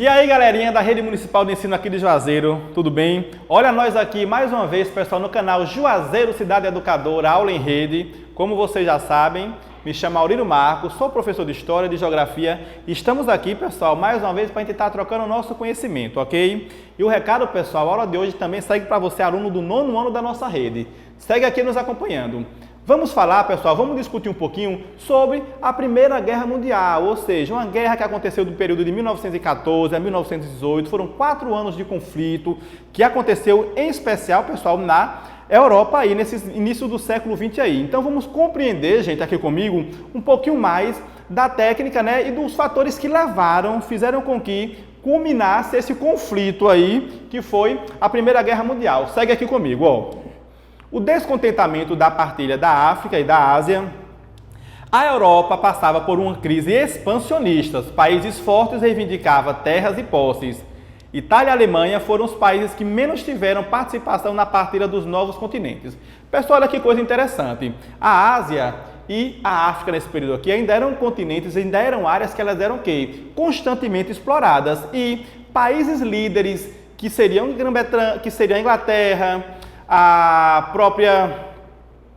E aí, galerinha da Rede Municipal de Ensino aqui de Juazeiro, tudo bem? Olha nós aqui mais uma vez, pessoal, no canal Juazeiro Cidade Educadora, aula em rede. Como vocês já sabem, me chamo Aurino Marcos, sou professor de História e de Geografia. Estamos aqui, pessoal, mais uma vez para tentar trocando o nosso conhecimento, ok? E o recado, pessoal, a aula de hoje também segue para você, aluno do 9º ano da nossa rede. Segue aqui nos acompanhando. Vamos falar, pessoal, vamos discutir um pouquinho sobre a Primeira Guerra Mundial, ou seja, uma guerra que aconteceu do período de 1914 a 1918, foram 4 anos de conflito, que aconteceu em especial, pessoal, na Europa aí, nesse início do século XX aí. Então vamos compreender, gente, aqui comigo, um pouquinho mais da técnica, né, e dos fatores que fizeram com que culminasse esse conflito aí, que foi a Primeira Guerra Mundial. Segue aqui comigo, ó. O descontentamento da partilha da África e da Ásia. A Europa passava por uma crise expansionista. Países fortes reivindicavam terras e posses. Itália e Alemanha foram os países que menos tiveram participação na partilha dos novos continentes. Pessoal, olha que coisa interessante. A Ásia e a África nesse período aqui ainda eram continentes, ainda eram áreas que elas eram o quê? Constantemente exploradas. E países líderes que seriam a Inglaterra, a própria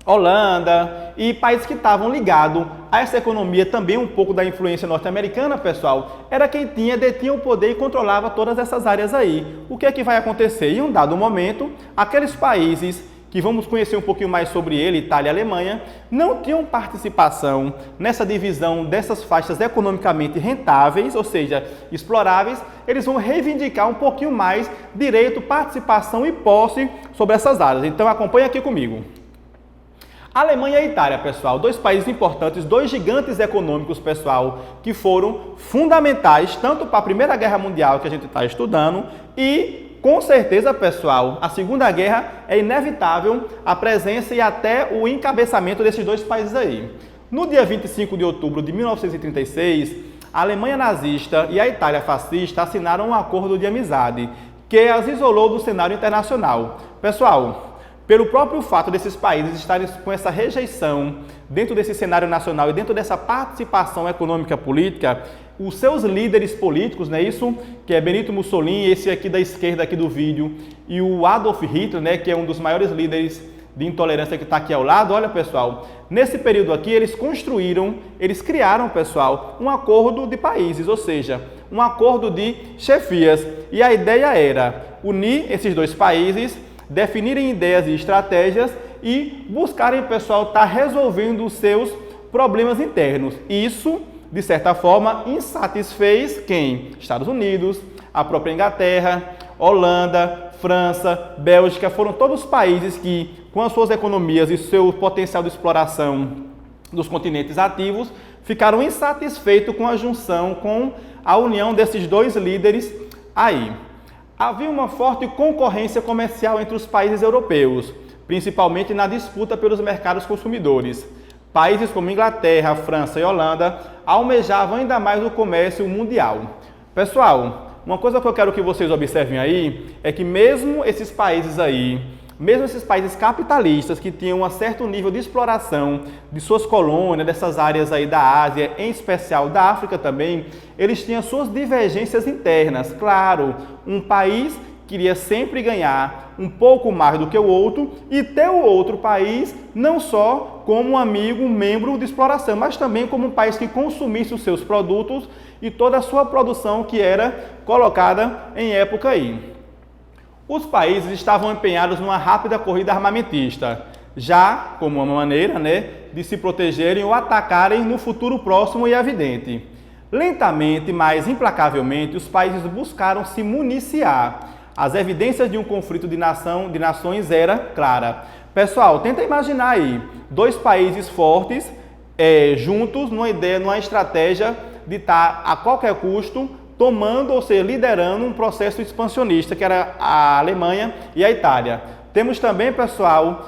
Holanda e países que estavam ligados a essa economia, também um pouco da influência norte-americana, pessoal, era quem detinha o poder e controlava todas essas áreas aí. O que é que vai acontecer? Em um dado momento, aqueles países que vamos conhecer um pouquinho mais sobre ele, Itália e Alemanha, não tinham participação nessa divisão dessas faixas economicamente rentáveis, ou seja, exploráveis. Eles vão reivindicar um pouquinho mais direito, participação e posse sobre essas áreas. Então acompanha aqui comigo. Alemanha e Itália, pessoal, dois países importantes, dois gigantes econômicos, pessoal, que foram fundamentais tanto para a Primeira Guerra Mundial que a gente está estudando e com certeza, pessoal, a Segunda Guerra é inevitável a presença e até o encabeçamento desses dois países aí. No dia 25 de outubro de 1936, a Alemanha nazista e a Itália fascista assinaram um acordo de amizade que as isolou do cenário internacional. Pessoal, pelo próprio fato desses países estarem com essa rejeição dentro desse cenário nacional e dentro dessa participação econômica política, os seus líderes políticos, né, isso que é Benito Mussolini, esse aqui da esquerda aqui do vídeo, e o Adolf Hitler, né, que é um dos maiores líderes de intolerância que está aqui ao lado. Olha, pessoal, nesse período aqui eles criaram, pessoal, um acordo de países, ou seja, um acordo de chefias. E a ideia era unir esses dois países, definirem ideias e estratégias e buscarem, pessoal, estar resolvendo os seus problemas internos. Isso, de certa forma, insatisfez quem? Estados Unidos, a própria Inglaterra, Holanda, França, Bélgica, foram todos países que, com as suas economias e seu potencial de exploração dos continentes ativos, ficaram insatisfeitos com a junção, com a união desses dois líderes aí. Havia uma forte concorrência comercial entre os países europeus, principalmente na disputa pelos mercados consumidores. Países como Inglaterra, França e Holanda almejavam ainda mais o comércio mundial. Pessoal, uma coisa que eu quero que vocês observem aí é que mesmo esses países capitalistas que tinham um certo nível de exploração de suas colônias, dessas áreas aí da Ásia, em especial da África também, eles tinham suas divergências internas. Claro, um país queria sempre ganhar um pouco mais do que o outro e ter o outro país não só como um amigo, um membro de exploração, mas também como um país que consumisse os seus produtos e toda a sua produção que era colocada em época aí. Os países estavam empenhados numa rápida corrida armamentista, já como uma maneira, né, de se protegerem ou atacarem no futuro próximo e evidente. Lentamente, mas implacavelmente, os países buscaram se municiar. As evidências de um conflito de nações era clara. Pessoal, tenta imaginar aí, dois países fortes juntos numa ideia, numa estratégia de estar a qualquer custo tomando, ou seja, liderando um processo expansionista, que era a Alemanha e a Itália. Temos também, pessoal,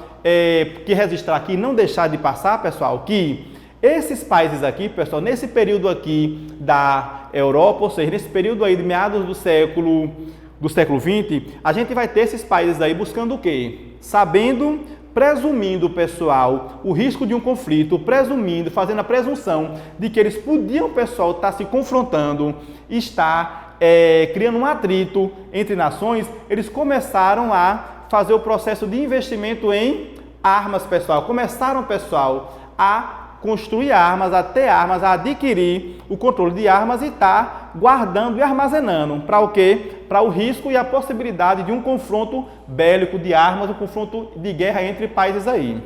que registrar aqui, não deixar de passar, pessoal, que esses países aqui, pessoal, nesse período aqui da Europa, ou seja, nesse período aí de meados do século XX, a gente vai ter esses países aí buscando o quê? Presumindo, pessoal, o risco de um conflito, fazendo a presunção de que eles podiam, pessoal, estar se confrontando, estar criando um atrito entre nações, eles começaram a fazer o processo de investimento em armas, pessoal. Começaram, pessoal, a construir armas, a ter armas, a adquirir o controle de armas e estar guardando e armazenando. Para o quê? Para o risco e a possibilidade de um confronto bélico de armas, um confronto de guerra entre países aí.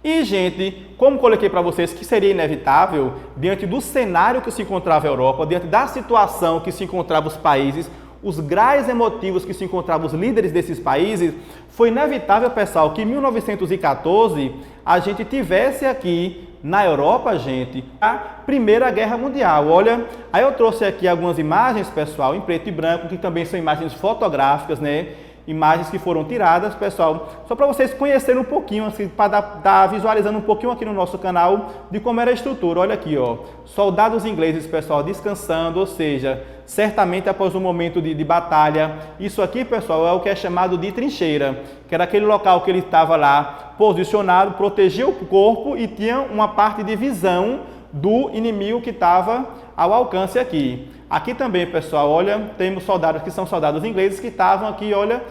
E, gente, como coloquei para vocês que seria inevitável, diante do cenário que se encontrava a Europa, diante da situação que se encontravam os países, os graus emotivos que se encontravam os líderes desses países, foi inevitável, pessoal, que em 1914 a gente tivesse aqui na Europa, gente, a Primeira Guerra Mundial. Olha, aí eu trouxe aqui algumas imagens, pessoal, em preto e branco, que também são imagens fotográficas, né? Imagens que foram tiradas, pessoal, só para vocês conhecerem um pouquinho, assim, para estar visualizando um pouquinho aqui no nosso canal de como era a estrutura. Olha aqui, ó, soldados ingleses, pessoal, descansando, ou seja, certamente após um momento de batalha. Isso aqui, pessoal, é o que é chamado de trincheira, que era aquele local que ele estava lá posicionado, protegia o corpo e tinha uma parte de visão do inimigo que estava ao alcance aqui. Aqui também, pessoal, olha, temos soldados que são soldados ingleses que estavam aqui, olha,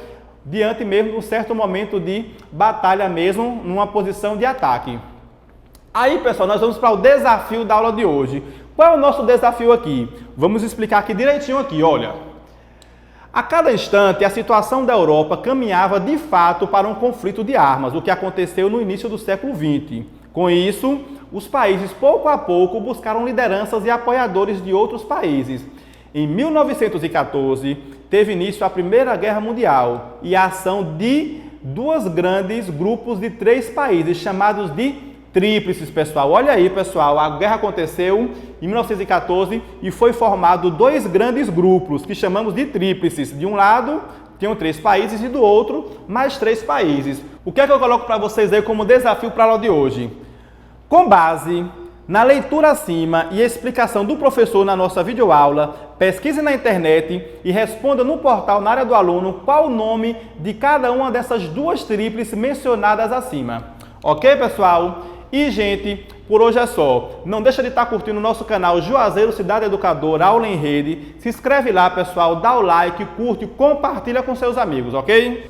diante mesmo de um certo momento de batalha mesmo, numa posição de ataque. Aí, pessoal, nós vamos para o desafio da aula de hoje. Qual é o nosso desafio aqui? Vamos explicar aqui direitinho aqui, olha. A cada instante, a situação da Europa caminhava de fato para um conflito de armas, o que aconteceu no início do século XX. Com isso, os países, pouco a pouco, buscaram lideranças e apoiadores de outros países. Em 1914, teve início a Primeira Guerra Mundial e a ação de dois grandes grupos de 3 países, chamados de tríplices, pessoal. Olha aí, pessoal, a guerra aconteceu em 1914 e foi formado 2 grandes grupos, que chamamos de tríplices. De um lado, tinham 3 países e do outro, mais 3 países. O que é que eu coloco para vocês aí como desafio para a aula de hoje? Com base na leitura acima e explicação do professor na nossa videoaula, pesquise na internet e responda no portal na área do aluno qual o nome de cada uma dessas 2 tríplices mencionadas acima. Ok, pessoal? E, gente, por hoje é só. Não deixa de estar curtindo o nosso canal Juazeiro Cidade Educadora Aula em Rede. Se inscreve lá, pessoal, dá o like, curte, compartilha com seus amigos, ok?